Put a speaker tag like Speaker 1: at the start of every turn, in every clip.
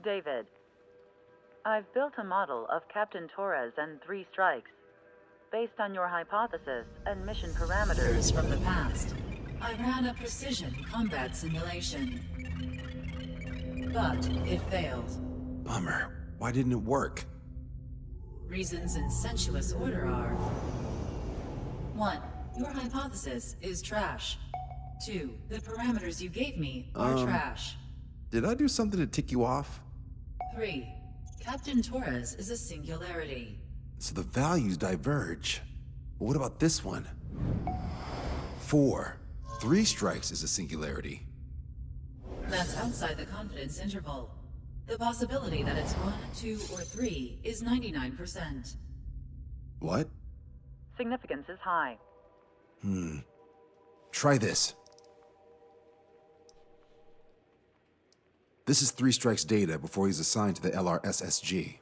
Speaker 1: David, I've built a model of Captain Torres and 3 strikes. Based on your hypothesis and mission parameters
Speaker 2: from the past, I ran a precision combat simulation. But it failed.
Speaker 3: Bummer. Why didn't it work?
Speaker 2: Reasons in sensuous order are... 1. Your hypothesis is trash. 2. The parameters you gave me are trash.
Speaker 3: Did I do something to tick you off?
Speaker 2: 3. Captain Torres is a singularity.
Speaker 3: So the values diverge. But what about this one? 4. 3 strikes is a singularity.
Speaker 2: That's outside the confidence interval. The possibility that it's 1, 2, or 3 is 99%.
Speaker 3: What?
Speaker 1: significance is high.
Speaker 3: Try this. This is 3 Strike's data before he's assigned to the LRSSG.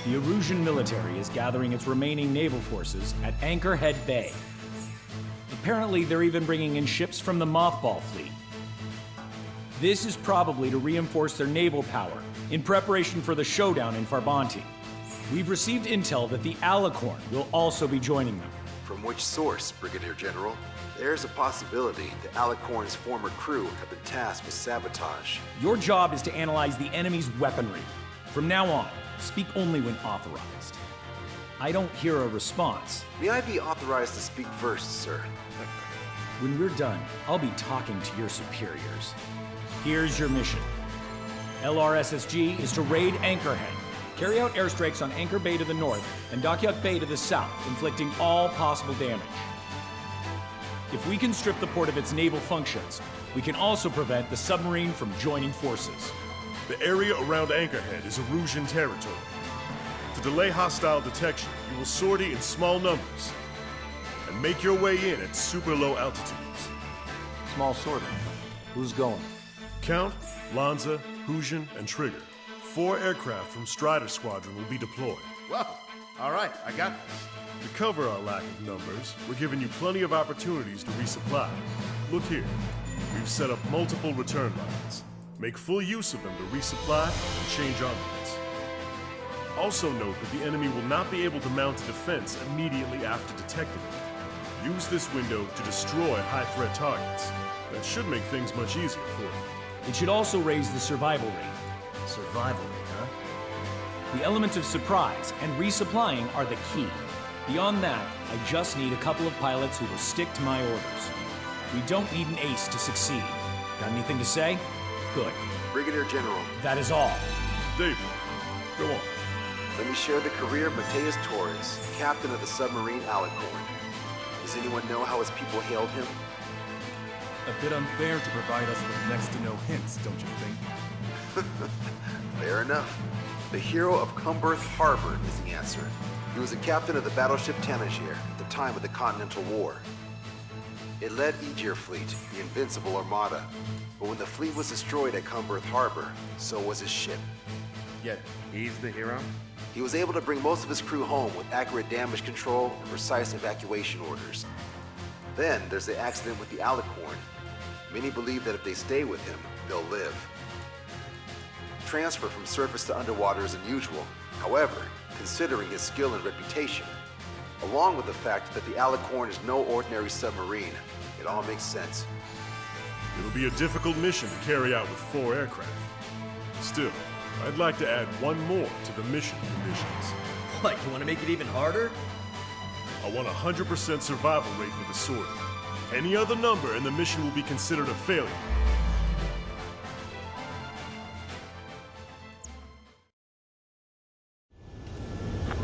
Speaker 4: The Erusean military is gathering its remaining naval forces at Anchorhead Bay. Apparently, they're even bringing in ships from the Mothball fleet. This is probably to reinforce their naval power in preparation for the showdown in Farbanti. We've received intel that the Alicorn will also be joining them.
Speaker 3: From which source, Brigadier General? There's a possibility that Alicorn's former crew have been tasked with sabotage.
Speaker 4: Your job is to analyze the enemy's weaponry. From now on, speak only when authorized. I don't hear a response.
Speaker 3: May I be authorized to speak first, sir?
Speaker 4: When we're done, I'll be talking to your superiors. Here's your mission. LRSSG is to raid Anchorhead, carry out airstrikes on Anchor Bay to the north and Dockyuk Bay to the south, inflicting all possible damage. If we can strip the port of its naval functions, we can also prevent the submarine from joining forces.
Speaker 5: The area around Anchorhead is Erusean territory. To delay hostile detection, you will sortie in small numbers and make your way in at super low altitudes.
Speaker 6: Small sortie. Who's going?
Speaker 5: Count, Lanza, Hujan, and Trigger. 4 aircraft from Strider Squadron will be deployed.
Speaker 6: Well, all right, I got this.
Speaker 5: To cover our lack of numbers, we're giving you plenty of opportunities to resupply. Look here, we've set up multiple return lines. Make full use of them to resupply and change armaments. Also note that the enemy will not be able to mount a defense immediately after detecting it. Use this window to destroy high-threat targets. That should make things much easier for you.
Speaker 4: It should also raise the survival rate.
Speaker 6: Survival rate, huh?
Speaker 4: The element of surprise and resupplying are the key. Beyond that, I just need a couple of pilots who will stick to my orders. We don't need an ace to succeed. Got anything to say? Good.
Speaker 3: Brigadier General.
Speaker 4: That is all.
Speaker 5: David, go on.
Speaker 3: Let me share the career of Mateus Torres, captain of the submarine Alicorn. Does anyone know how his people hailed him?
Speaker 7: A bit unfair to provide us with next to no hints, don't you think?
Speaker 3: Fair enough. The hero of Cumberth Harbor is the answer. He was the captain of the battleship Tanager at the time of the Continental War. It led Aegir Fleet, the invincible armada. But when the fleet was destroyed at Cumberth Harbor, so was his ship.
Speaker 6: Yet, he's the hero?
Speaker 3: He was able to bring most of his crew home with accurate damage control and precise evacuation orders. Then there's the accident with the Alicorn. Many believe that if they stay with him, they'll live. Transfer from surface to underwater is unusual. However, considering his skill and reputation, along with the fact that the Alicorn is no ordinary submarine, it all makes sense.
Speaker 5: It'll be a difficult mission to carry out with 4 aircraft. Still, I'd like to add one more to the mission conditions.
Speaker 8: What, you want to make it even harder?
Speaker 5: I want 100% survival rate for the sortie. Any other number and the mission will be considered a failure.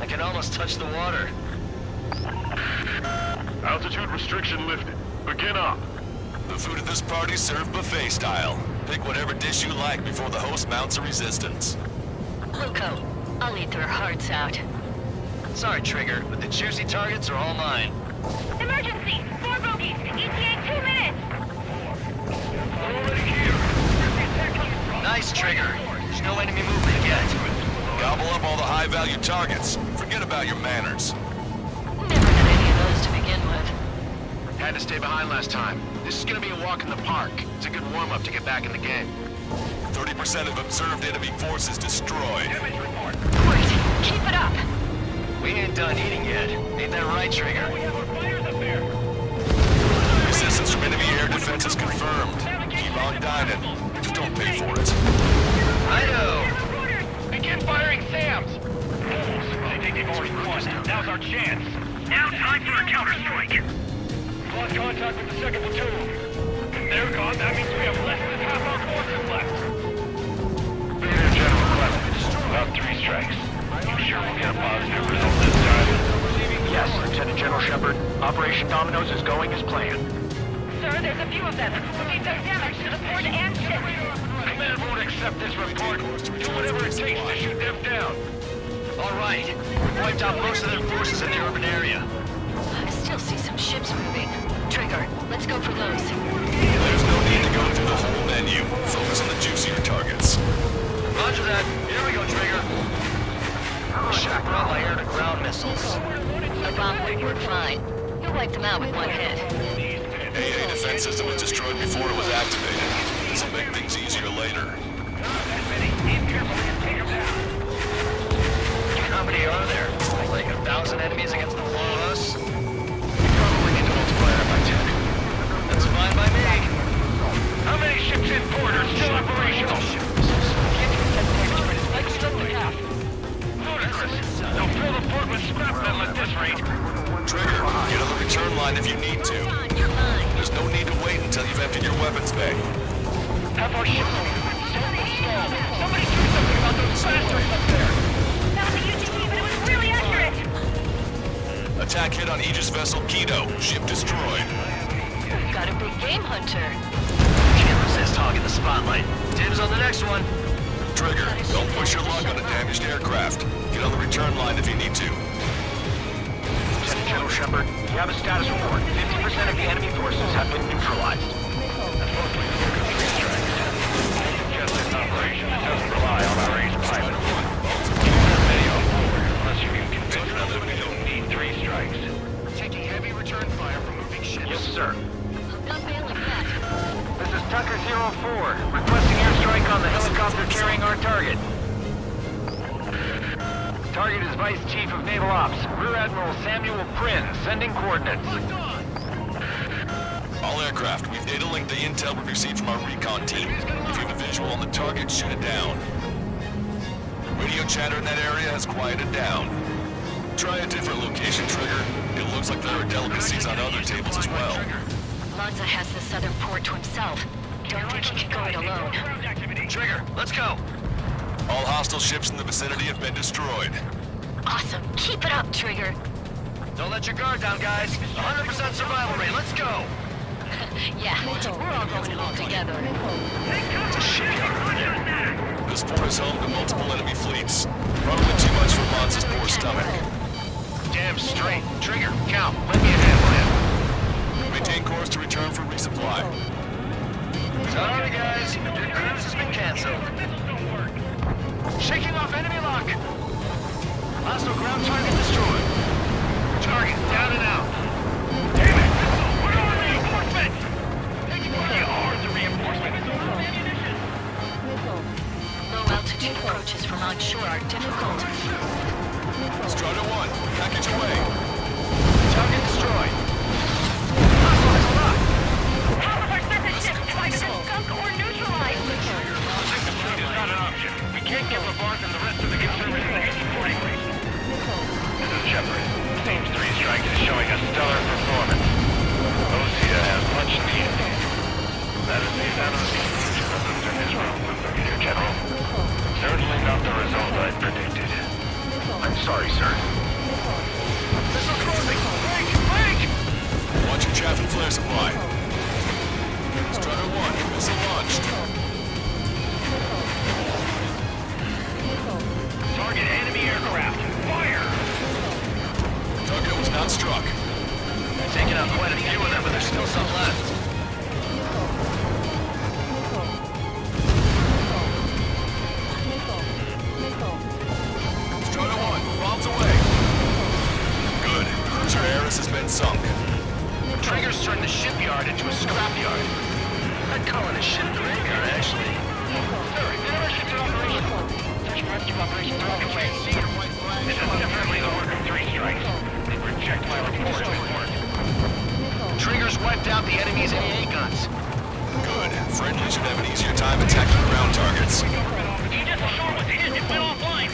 Speaker 9: I can almost touch the water.
Speaker 5: Altitude restriction lifted. Begin up.
Speaker 10: The food at this party served buffet style. Pick whatever dish you like before the host mounts a resistance.
Speaker 11: Luco, I'll eat their hearts out.
Speaker 9: Sorry, Trigger, but the juicy targets are all mine.
Speaker 11: Emergency! 4 bogeys! ETA 2 minutes!
Speaker 9: Already here! Nice, Trigger. There's no enemy movement yet.
Speaker 10: Gobble up all the high-value targets. Forget about your manners.
Speaker 11: Never had any of those to begin with.
Speaker 9: Had to stay behind last time. This is gonna be a walk in the park. It's a good warm-up to get back in the game.
Speaker 10: 30% of observed enemy forces destroyed.
Speaker 11: Great! Keep it up!
Speaker 9: We ain't done eating yet. Ain't that right, Trigger?
Speaker 10: Resistance from enemy air defenses confirmed. Keep on dining. Just don't pay for it.
Speaker 9: I know! Begin firing SAMs! I think they've already won. Now's our chance.
Speaker 12: Now time for a counterstrike.
Speaker 9: Lost contact with the second platoon. They're gone. That means we have less than half our forces left. Brigadier General Clemens. About 3 strikes. You sure we'll get a positive result this time? Yes, Lieutenant General Shepard. Operation Dominoes is going as planned.
Speaker 11: Sir, there's a few of them. We've done damage to the fort and ship.
Speaker 9: Command won't accept this report. Do whatever it takes to shoot them down. All right. We wiped out most of their forces in the urban area.
Speaker 11: I still see some ships moving. Trigger, let's go for those.
Speaker 10: There's no need to go through the whole menu. Focus on the juicier targets.
Speaker 9: Roger that. Here we go, Trigger. Ship brought my air-to-ground missiles.
Speaker 11: A bomb would work fine. You'll wipe them out with one hit.
Speaker 10: AA defense system was destroyed before it was activated. This will make things easier later.
Speaker 9: How many are there? Like 1,000 enemies against the 4 of us? We probably need to multiply that by 10. That's fine by me. How many ships in port are still operational? Ludicrous. They'll fill the port with scrap metal at this rate.
Speaker 10: Trigger, get on the return line if you need to. There's no need to wait until you've emptied your weapons bay.
Speaker 9: Have our ships stalled. Somebody do something about those bastards up there.
Speaker 11: That was a UGT, but it was really accurate!
Speaker 10: Attack hit on Aegis vessel Kido. Ship destroyed.
Speaker 11: Got a big game hunter.
Speaker 9: Can't resist hogging the spotlight. Dibs on the next one.
Speaker 10: Trigger, don't push your luck on a damaged aircraft. Get on the return line if you need to.
Speaker 9: Lieutenant General Shepard, you have a status report. 50% of the enemy forces have been neutralized. That's mostly the work of 3 strikes. Just an operation that doesn't rely on our ace pilot. Keep that video forward, unless you can convince us that we don't need 3 strikes. Taking heavy return fire from moving ships. Yes, sir.
Speaker 11: Not failing yet.
Speaker 9: This is Tucker 04, requesting airstrike on the helicopter carrying our target. Target is Vice Chief of Naval Ops, Rear Admiral Samuel Prynne, sending coordinates.
Speaker 10: All aircraft, we've data linked the intel we've received from our recon team. If you have a visual on the target, shoot it down. Radio chatter in that area has quieted down. Try a different location, Trigger. It looks like there are delicacies on other tables as well.
Speaker 11: Lanza has the southern port to himself. Don't think he can go it alone.
Speaker 9: Trigger, let's go!
Speaker 10: All hostile ships in the vicinity have been destroyed.
Speaker 11: Awesome. Keep it up, Trigger.
Speaker 9: Don't let your guard down, guys. 100% survival rate, let's go!
Speaker 11: Yeah, we're all going home together.
Speaker 9: It's a shipyard over there.
Speaker 10: This port is home to multiple enemy fleets. Probably too much for Lanza's poor stomach.
Speaker 9: Damn straight. Trigger, count. Let me handle it.
Speaker 10: Maintain course to return for resupply.
Speaker 9: Sorry, guys. Your cruise has been canceled. Shaking off enemy lock. Hostile ground target destroyed. Target down and out. Damn it! Where are the reinforcements? Where are the reinforcements?
Speaker 11: Low altitude approaches from onshore are difficult.
Speaker 10: Strider 1, package away.
Speaker 9: Target destroyed. Hostile has a lock.
Speaker 11: Half of our surface ships is either sunk or neutralized.
Speaker 9: Fleet is not an option. We can't get LeBlanc and the rest of the conservative fleet. predicted. I'm sorry, sir. Missile crossing! Break!
Speaker 10: Watch your chaff and flare supply. Strider 1, missile launched.
Speaker 9: Target enemy aircraft. Fire!
Speaker 10: Target was not struck.
Speaker 9: I've taken out quite a few of them, but there's still some left.
Speaker 10: Strider 1, bombs away. Good. Cruiser Eris has been sunk.
Speaker 9: Traeger's turned the shipyard into a scrapyard. I'd call it a ship graveyard, actually. Sir, our ships in operation. Search and rescue operations are underway. This is definitely the work of 3 strikes. They reject my report. Traeger's wiped out the enemy's AA guns.
Speaker 10: Good. Friendly should have an easier time attacking ground targets.
Speaker 9: Aegis ashore was hit. It went offline.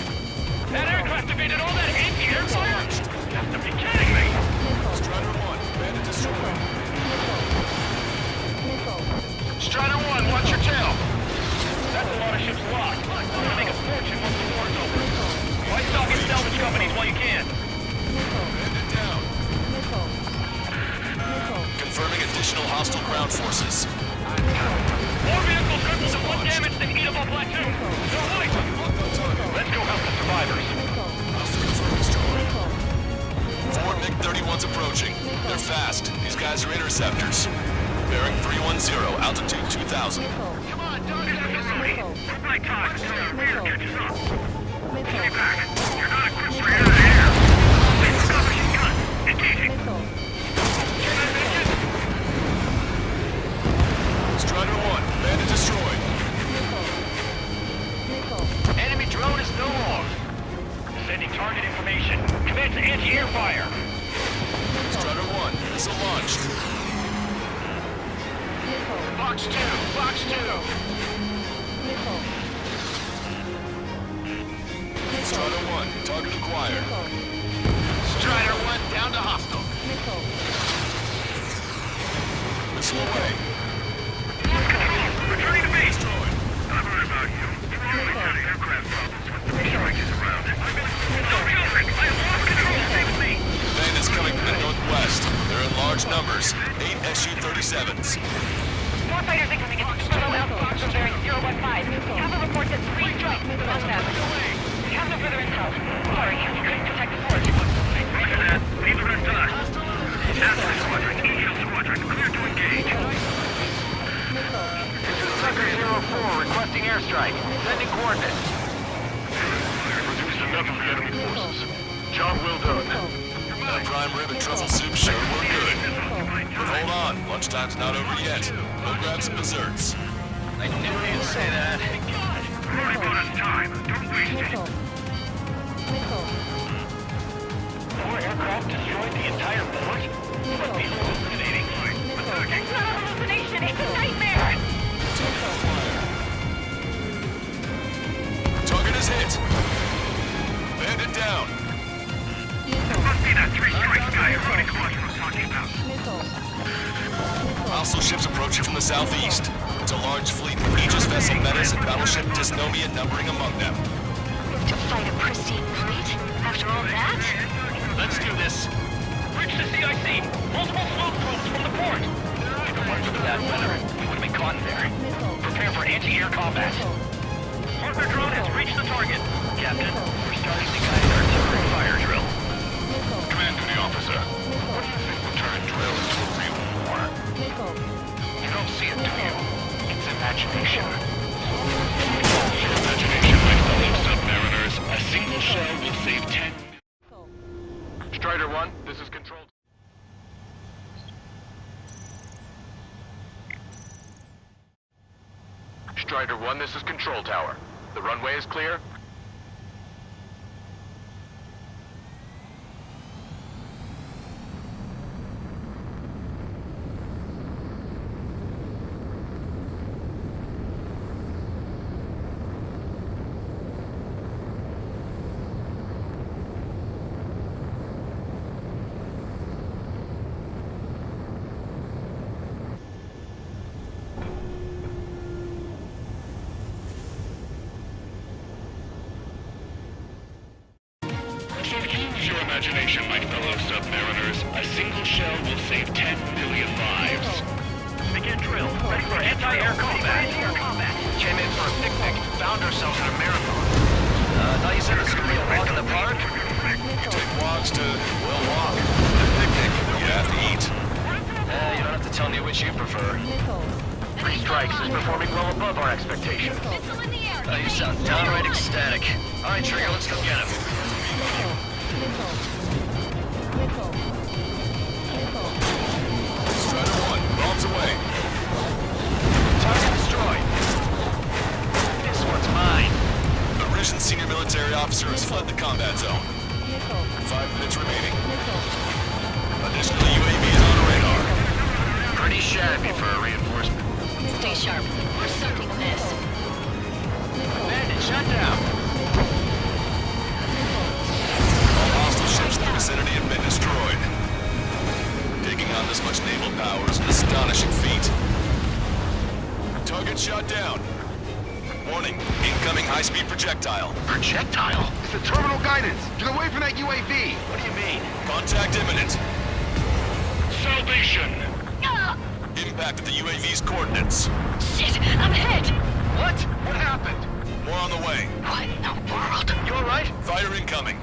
Speaker 9: That aircraft evaded all that anti-air fire. Have to be kidding me.
Speaker 10: Strider 1, bandit destroyed.
Speaker 9: Strider 1, watch your tail. That's a lot of ships lost. You're gonna make a fortune once the war's over. Why stock in salvage companies while you can?
Speaker 10: Bandit down. Confirming additional hostile ground forces.
Speaker 9: More vehicles crippled and 1 damaged in Eatable Plateau. They're white. Let's go help the survivors.
Speaker 10: Hostile confirmed destroyed. 4 MiG-31s approaching. They're fast. These guys are interceptors. Bearing 310, altitude 2000.
Speaker 9: Come on, target at the roadie. One by time until our rear catches up. Stay back. You're not equipped for air to air. Stop machine gun. Engaging.
Speaker 10: Strider 1, bandit destroyed.
Speaker 9: Enemy drone is no more. Sending target information. Commence anti-air fire.
Speaker 10: Strider 1, missile launched.
Speaker 9: Box 2. Box 2.
Speaker 10: Strider 1, target acquired.
Speaker 9: Strider 1 down to hostile.
Speaker 10: Missile away.
Speaker 9: Returning to base.
Speaker 10: Destroyed.
Speaker 9: I've heard about you. You're only having aircraft problems when the strike is around. Don't be open. I have lost control. Stay with me.
Speaker 10: Bandits coming from the northwest. They're in large numbers. 8 SU-37s.
Speaker 11: Warfighters incoming at Kilo Alpha from bearing 015. Kappa reports that 3 strikes on them. We have no further intel. Sorry, you couldn't detect the force.
Speaker 9: Roger that. Leave the rest to us. Alpha Squadron, E-Shield Squadron, clear to engage. This is Sucker 04 requesting airstrike. Sending coordinates. Reduced enough of the enemy forces. Job well done.
Speaker 10: That prime rib and truffle soup sure were good. But hold on, lunchtime's not over yet. We'll grab some desserts.
Speaker 9: I knew you'd say that. Only bonus time. Don't waste it. 4 aircraft destroyed the entire port? Must be hallucinating.
Speaker 11: It's not a hallucination, it's a nightmare!
Speaker 10: Target is hit. Bandit down.
Speaker 9: Must be that 3 strikes guy Roddy Squadron was talking about.
Speaker 10: Hostile ships approaching from the southeast. It's a large fleet with Aegis vessel Menace and battleship Dysnomia numbering among them.
Speaker 11: To fight a pristine fleet? After all that?
Speaker 9: Let's do this. Reach the CIC. Multiple smoke probes from the port. If it weren't for the bad weather, we would have been caught there. Prepare for anti-air combat. Partner drone has reached the target. Captain, we're starting to guide artillery fire drill. Command duty officer. What do you think will turn a drill into a real war? You don't see it, do you? It's imagination. Imagination, my fellow submariners. A single shell will save 10. Strider 1, this is Control. Strider 1, this is Control Tower. The runway is clear.
Speaker 12: imagination, my fellow submariners. A single shell will save 10 million lives. Begin drill. Ready for anti-air combat.
Speaker 9: Came in for a picnic. Found ourselves in a marathon. Thought you said this was gonna be a walk in the park?
Speaker 10: You take walks to, well, walk. A picnic. You have to eat.
Speaker 9: You don't have to tell me which you prefer. 3 strikes is performing well above our expectations. You sound downright ecstatic. All right, Trigger, let's go get him.
Speaker 10: Strider 1, bombs away.
Speaker 9: Target destroyed. This one's mine.
Speaker 10: The Risen senior military officer has fled the combat zone. 5 minutes remaining. Additional UAV is on radar.
Speaker 9: Pretty shabby for a reinforcement.
Speaker 11: Stay sharp. We're circling this.
Speaker 9: Bandit, shut down.
Speaker 10: All hostile ships in the vicinity have been destroyed. Taking on this much naval power is an astonishing feat. Target shot down. Warning, incoming high-speed projectile.
Speaker 3: Projectile? It's the terminal guidance. Get away from that UAV.
Speaker 9: What do you mean?
Speaker 10: Contact imminent.
Speaker 12: Salvation!
Speaker 10: Impact at the UAV's coordinates.
Speaker 11: Shit, I'm hit!
Speaker 9: What? What happened?
Speaker 10: More on the way.
Speaker 11: What in the world?
Speaker 9: You alright?
Speaker 10: Fire incoming.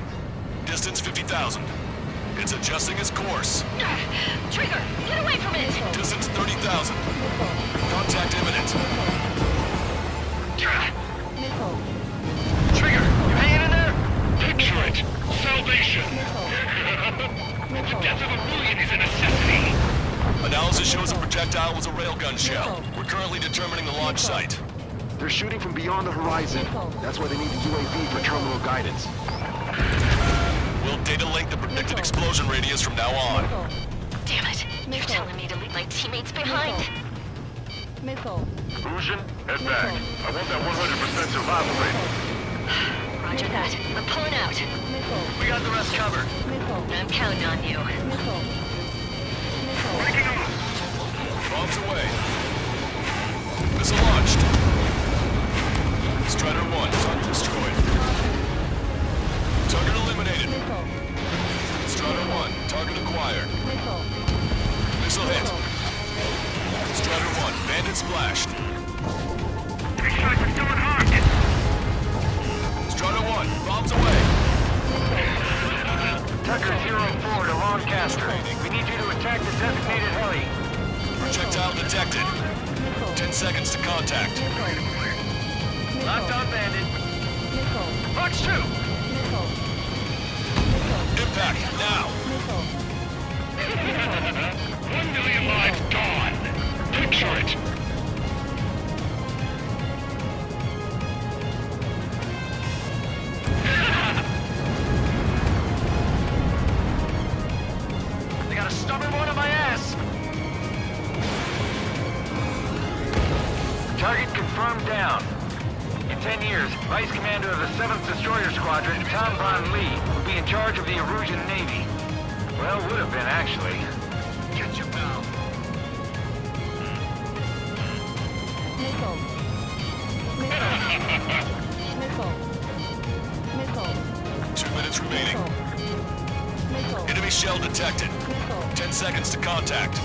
Speaker 10: Distance 50,000. It's adjusting its course.
Speaker 11: Trigger, get away from it!
Speaker 10: Distance 30,000. Contact imminent.
Speaker 9: Trigger, you hanging in there?
Speaker 12: Picture it! Salvation! The death of a million is a necessity!
Speaker 10: Analysis shows the projectile was a railgun shell. We're currently determining the launch site.
Speaker 3: They're shooting from beyond the horizon. That's why they need the UAV for terminal guidance.
Speaker 10: We'll data link the predicted explosion radius from now on.
Speaker 11: Damn it. You're telling me to leave my teammates behind?
Speaker 12: Fusion, head back. I want that 100% survival rate.
Speaker 11: Roger that. I'm pulling out.
Speaker 9: We got the rest covered.
Speaker 11: I'm counting on you.
Speaker 12: Breaking off!
Speaker 10: Bombs away. Missile launched. Strider 1, target destroyed. Target eliminated. Strider 1, target acquired. Missile hit. Strider 1, bandit splashed.
Speaker 12: 3 strikes are still unharmed!
Speaker 10: Strider 1, bombs away.
Speaker 9: Tucker 04 to Lancaster. We need you to attack the designated heli.
Speaker 10: Projectile detected. 10 seconds to contact.
Speaker 9: Locked on bandit. Fox 2!
Speaker 10: Impact, now.
Speaker 12: 1 million lives gone! Picture it!
Speaker 9: They got a stubborn one on my ass! Target confirmed down. In 10 years, Vice Commander of the 7th Destroyer Squadron, Tom Rán Fleet, will be in charge of the Erusean Navy. Well, would have been, actually. Get you, pal.
Speaker 11: Missile.
Speaker 10: 2 minutes remaining. Enemy shell detected. 10 seconds to contact.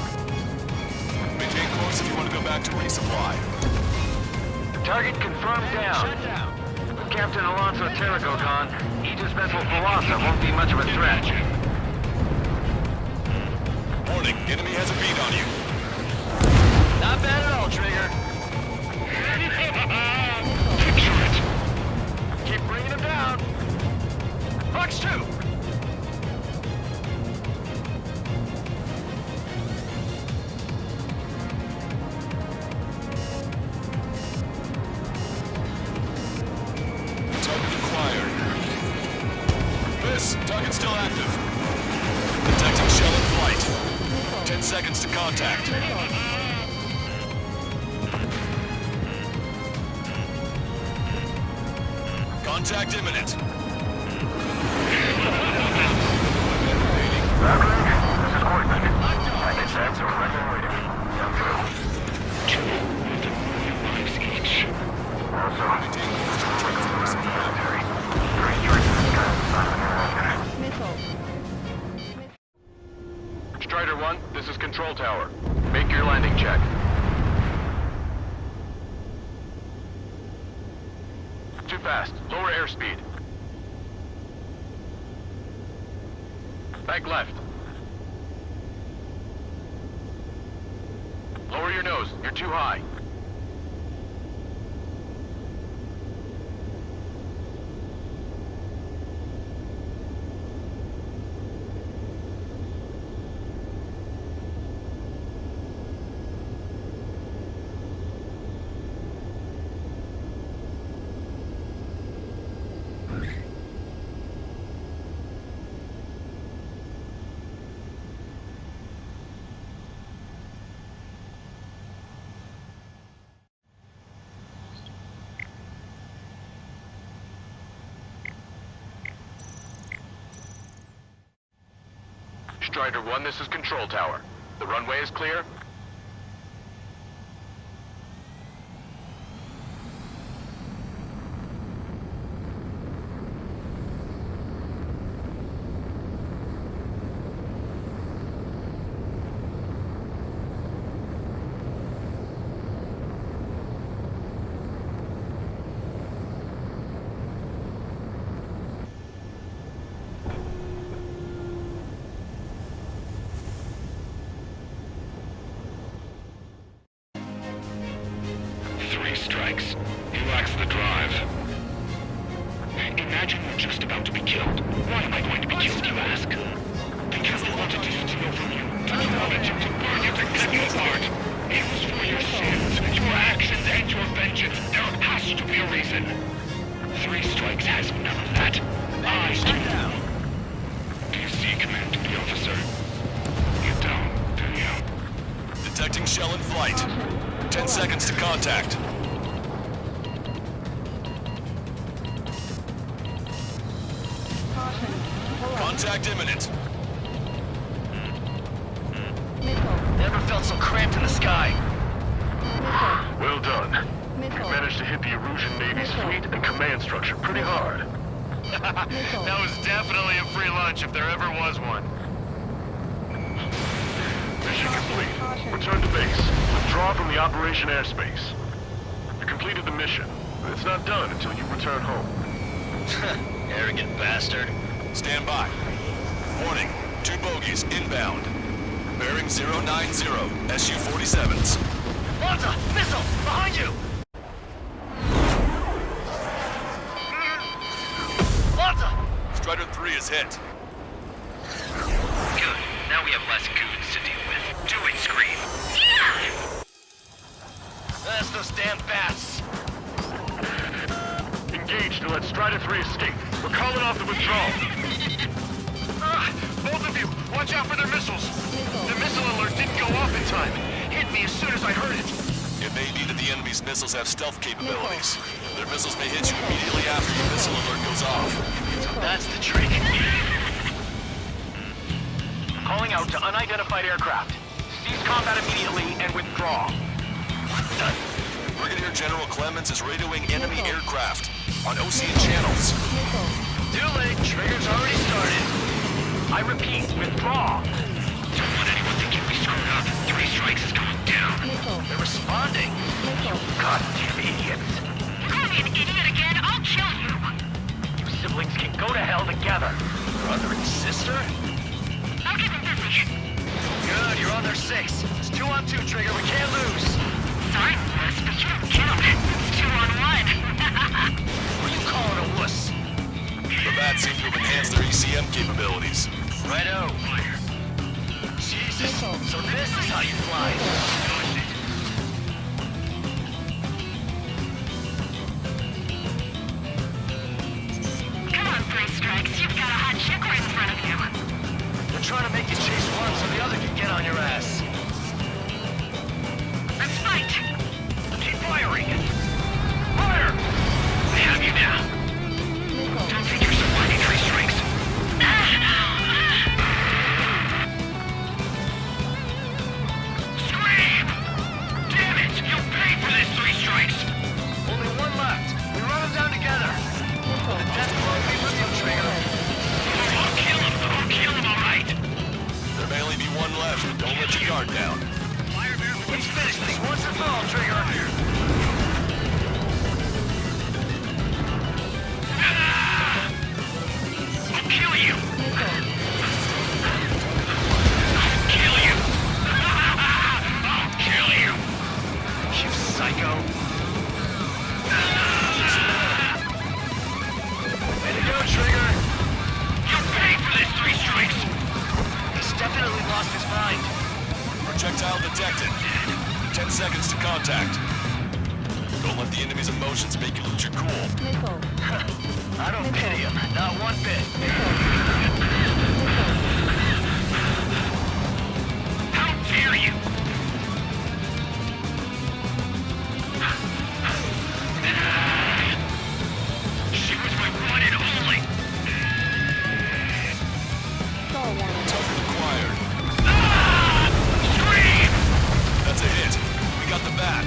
Speaker 10: Maintain course if you want to go back to resupply.
Speaker 9: Target confirmed down. With Captain Alonso Terrico gone, Aegis vessel Philosopher won't be much of a threat.
Speaker 10: Warning, enemy has a beat on you.
Speaker 9: Not bad at all, Trigger.
Speaker 12: Picture it!
Speaker 9: Keep bringing him down. Fox 2!
Speaker 10: Target acquired. Miss, target still active. Detecting shell in flight. 10 seconds to contact. Contact imminent.
Speaker 12: That's a record rating. Down through. 2 million lives each. Also,
Speaker 10: Maintain course to return to resupply.
Speaker 12: 3 strikes in the sky. Simon, you're on.
Speaker 11: Missile.
Speaker 9: control tower. Make your landing check. Too fast. Lower airspeed. Back left. Lower your nose. You're too high. Strider 1, this is control tower. The runway is clear?
Speaker 12: Strikes. He lacks the drive. Imagine you're just about to be killed. Why am I going to be killed, you ask? Because they wanted to steal from you, to demolish you, to burn you, to cut you apart. It was for your sins, your actions, and your vengeance. There has to be a reason. 3 strikes has none of that. Eyes do. Do you see, Command B officer? You don't, do you?
Speaker 10: Detecting shell in flight. 10 seconds to contact. Contact imminent.
Speaker 9: Never felt so cramped in the sky. Well done. You managed to hit the Erusian Navy's fleet and command structure pretty hard. That was definitely a free lunch if there ever was one. Mission complete. Return to base. Withdraw from the operation airspace. You completed the mission, but it's not done until you return home.
Speaker 12: Arrogant bastard.
Speaker 10: Stand by. Warning, 2 bogies inbound. Bearing 090, SU-47s.
Speaker 9: Lanza! Missile! Behind you! Lanza!
Speaker 10: Strider 3 is hit.
Speaker 9: Good. Now we have less goons to deal with. Do it, Scream. That's those damn bats. Engage to let Strider 3 escape. We're calling off the withdrawal. Both of you, watch out for their missiles. The missile alert didn't go off in time. Hit me as soon as I heard it.
Speaker 10: It may be that the enemy's missiles have stealth capabilities. Their missiles may hit you immediately after the missile alert goes off.
Speaker 9: So that's the trick. Calling out to unidentified aircraft. Cease combat immediately and withdraw. Done.
Speaker 10: Brigadier General Clemens is radioing enemy aircraft on Ocean channels.
Speaker 9: Too late. Trigger's already started. I repeat, withdraw.
Speaker 12: Don't want anyone thinking we screwed up. 3 strikes is going down.
Speaker 9: They're responding. You goddamn idiots.
Speaker 11: Call me an idiot again, I'll kill you.
Speaker 9: You siblings can go to hell together. Brother and sister?
Speaker 11: I'll keep them busy.
Speaker 9: Good, you're on their 6. It's 2 on 2, Trigger. We can't lose.
Speaker 11: Sorry, Wuss, but you don't count. It's 2 on 1.
Speaker 9: What are you calling a wuss?
Speaker 10: The bats seem to have enhanced their ECM capabilities.
Speaker 9: Righto. Jesus, so this is how you fly.
Speaker 11: Come on, 3 strikes. You've got a hot chick right in front of you.
Speaker 9: They're trying to make you chase one so the other can get on your ass.
Speaker 11: Let's fight.
Speaker 9: Keep firing. Fire!
Speaker 12: They have you now.
Speaker 11: Don't think you're surviving 3 strikes.
Speaker 12: Scream! Damn it! You'll pay for this 3 strikes!
Speaker 9: Only 1 left. We run them down together. The death blow be with you, Trigger.
Speaker 12: I'll kill him, all right?
Speaker 10: There may only be 1 left. Don't let you go. guard down.
Speaker 9: Let's finish this once and for all, Trigger.
Speaker 12: I'll kill you! I'll kill you! I'll kill you!
Speaker 9: You psycho. Way to go, Trigger.
Speaker 12: You'll pay for this, 3 strikes!
Speaker 9: He's definitely lost his mind.
Speaker 10: Projectile detected. 10 seconds to contact. Don't let the enemy's emotions make you lose your cool.
Speaker 9: I don't pity him, not one bit.
Speaker 12: How dare you! She was my one and only!
Speaker 10: Token acquired.
Speaker 12: Scream!
Speaker 10: That's a hit. We got the bat.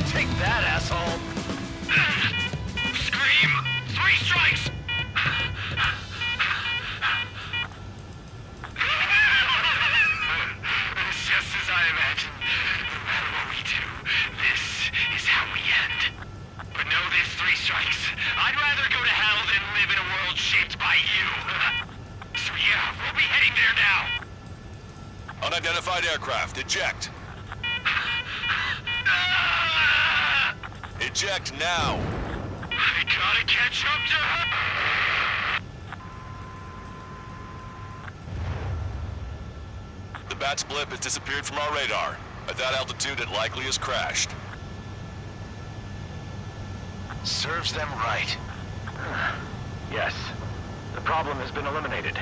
Speaker 9: Take that, asshole.
Speaker 12: Scream! 3 strikes! It's just as I imagined. No matter what we do, this is how we end. But know this, 3 strikes. I'd rather go to hell than live in a world shaped by you. So yeah, we'll be heading there now.
Speaker 10: Unidentified aircraft. Eject. Eject now.
Speaker 12: I gotta catch up to her.
Speaker 10: The bat's blip has disappeared from our radar. At that altitude, it likely has crashed.
Speaker 9: Serves them right. Yes. The problem has been eliminated.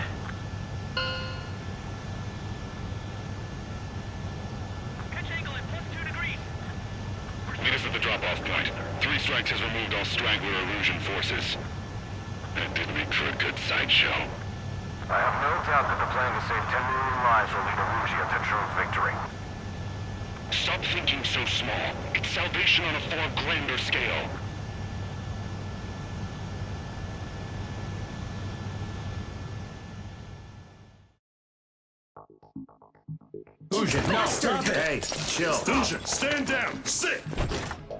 Speaker 12: Meet us at the drop-off point. 3 strikes has removed all straggler Erusian forces. That did make for a good sideshow.
Speaker 9: I have no doubt that the plan to save 10 million lives will lead Erusea to true victory.
Speaker 12: Stop thinking so small. It's salvation on a far grander scale.
Speaker 6: No, stop it! Hey, chill.
Speaker 5: Fusion, stand down! Sit!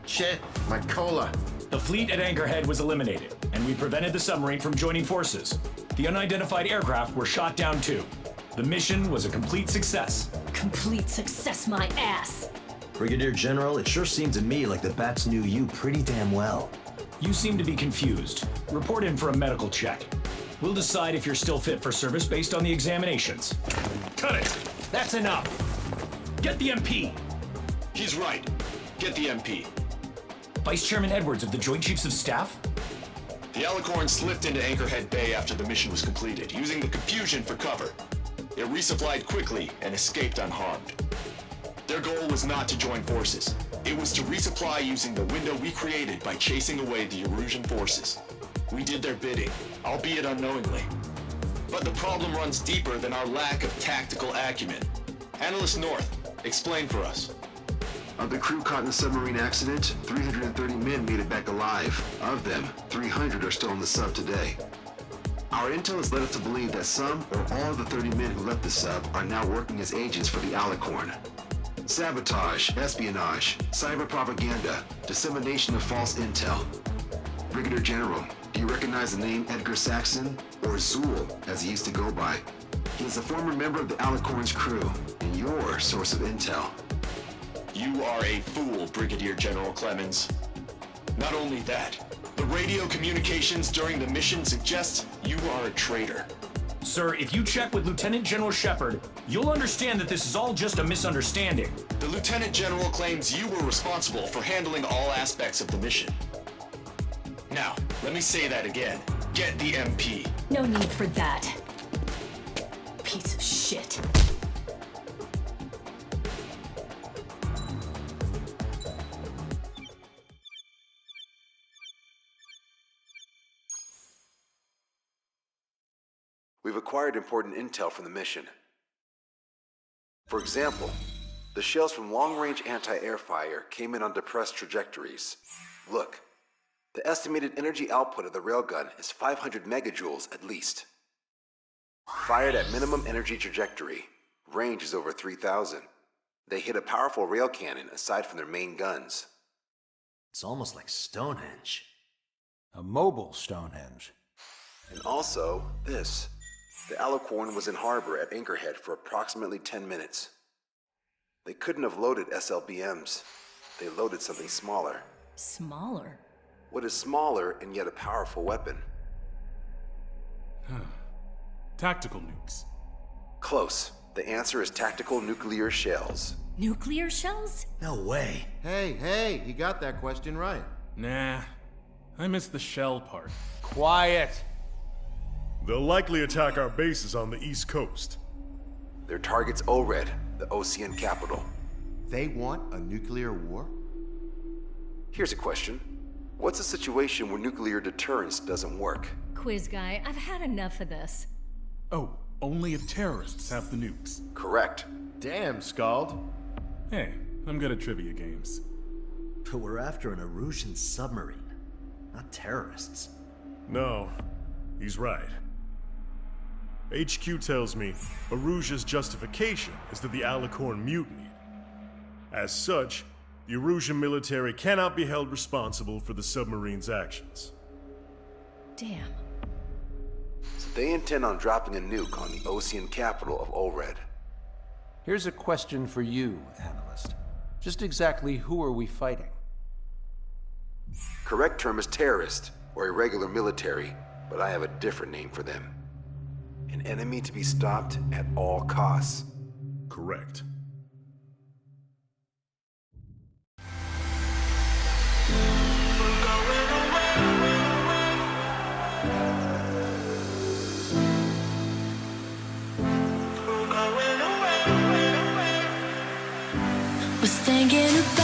Speaker 6: Shit, my cola.
Speaker 4: The fleet at Anchorhead was eliminated, and we prevented the submarine from joining forces. The unidentified aircraft were shot down too. The mission was a complete success.
Speaker 8: Complete success, my ass.
Speaker 13: Brigadier General, it sure seemed to me like the bats knew you pretty damn well.
Speaker 4: You seem to be confused. Report in for a medical check. We'll decide if you're still fit for service based on the examinations.
Speaker 5: Cut it!
Speaker 4: That's enough. Get the MP.
Speaker 10: He's right. Get the MP.
Speaker 4: Vice Chairman Edwards of the Joint Chiefs of Staff?
Speaker 10: The Alicorn slipped into Anchorhead Bay after the mission was completed, using the confusion for cover. It resupplied quickly and escaped unharmed. Their goal was not to join forces. It was to resupply using the window we created by chasing away the Erusian forces. We did their bidding, albeit unknowingly. But the problem runs deeper than our lack of tactical acumen. Analyst North, explain for us.
Speaker 3: Of the crew caught in the submarine accident, 330 men made it back alive. Of them, 300 are still in the sub today. Our intel has led us to believe that some or all of the 30 men who left the sub are now working as agents for the Alicorn. Sabotage, espionage, cyber propaganda, dissemination of false intel. Brigadier General, do you recognize the name Edgar Saxon, or Zool, as he used to go by? He is a former member of the Alicorn's crew, and your source of intel.
Speaker 10: You are a fool, Brigadier General Clemens. Not only that, the radio communications during the mission suggest you are a traitor.
Speaker 4: Sir, if you check with Lieutenant General Shepard, you'll understand that this is all just a misunderstanding.
Speaker 10: The Lieutenant General claims you were responsible for handling all aspects of the mission. Now, let me say that again. Get the MP.
Speaker 8: No need for that. Piece of shit.
Speaker 3: We've acquired important intel from the mission. For example, the shells from long-range anti-air fire came in on depressed trajectories. Look, the estimated energy output of the railgun is 500 megajoules at least. Fired at minimum energy trajectory, range is over 3,000. They hit a powerful rail cannon aside from their main guns.
Speaker 13: It's almost like Stonehenge.
Speaker 6: A mobile Stonehenge.
Speaker 3: And also, this. The Alicorn was in harbor at Anchorhead for approximately 10 minutes. They couldn't have loaded SLBMs. They loaded something smaller.
Speaker 8: Smaller?
Speaker 3: What is smaller and yet a powerful weapon?
Speaker 7: Tactical nukes.
Speaker 3: Close. The answer is tactical nuclear shells.
Speaker 8: Nuclear shells?
Speaker 13: No way.
Speaker 14: Hey, he got that question right.
Speaker 7: Nah, I missed the shell part.
Speaker 6: Quiet.
Speaker 5: They'll likely attack our bases on the East Coast.
Speaker 3: Their target's ORED, the Ocean capital.
Speaker 14: They want a nuclear war?
Speaker 3: Here's a question. What's a situation where nuclear deterrence doesn't work?
Speaker 8: Quiz guy, I've had enough of this.
Speaker 7: Oh, only if terrorists have the nukes.
Speaker 3: Correct.
Speaker 14: Damn, Scald.
Speaker 7: Hey, I'm good at trivia games.
Speaker 13: But we're after an Erusean submarine, not terrorists.
Speaker 5: No, he's right. HQ tells me Erusea's justification is that the Alicorn mutinied. As such, the Erusean military cannot be held responsible for the submarine's actions.
Speaker 8: Damn.
Speaker 3: So they intend on dropping a nuke on the Ocean capital of ORED.
Speaker 6: Here's a question for you, analyst. Just exactly who are we fighting?
Speaker 3: Correct term is terrorist, or irregular military, but I have a different name for them. An enemy to be stopped at all costs.
Speaker 5: Correct.
Speaker 15: Was thinking about